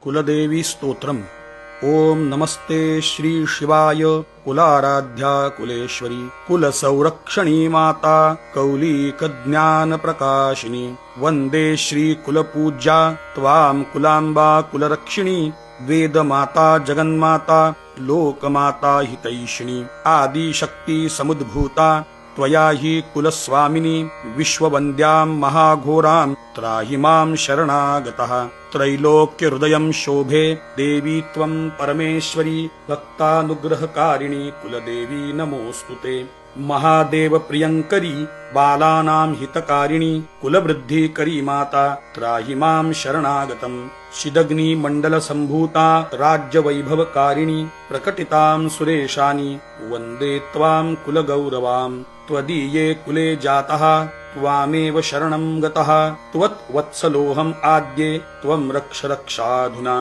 कुलदेवी स्तोत्रम्। ओम नमस्ते श्री शिवाय कुलाराध्या कुलेश्वरी कुलसंरक्षणी माता कौलिकज्ञान प्रकाशिनी वंदे श्री कुलपूज्या त्वां कुलाम्बा कुलरक्षिणी वेदमाता जगन्माता लोकमाता हितैषिणी आदिशक्ति समुद्भूता त्वया हि कुलस्वामिनी विश्ववन्द्यां महाघोरां त्राहि मां शरणागतः त्रैलोक्यहृदयं शोभे देवी त्वं परमेश्वरी भक्तानुग्रहकारिणी कुलदेवी नमोऽस्तुते महादेव प्रियंकरी बालानां हितकारिणी कुलवृद्धिकरी माता त्राहि मां शरणागतम् शिदग्नि मंडल संभूता राज्यवैभवकारिणी प्रकटितां सुरेशानी वन्दे त्वां कुलगौरवां त्वदीये कुले जातः त्वामेव शरणं गतः त्वत् वत्सलोऽहम् आद्ये त्वं रक्ष रक्षाधुना।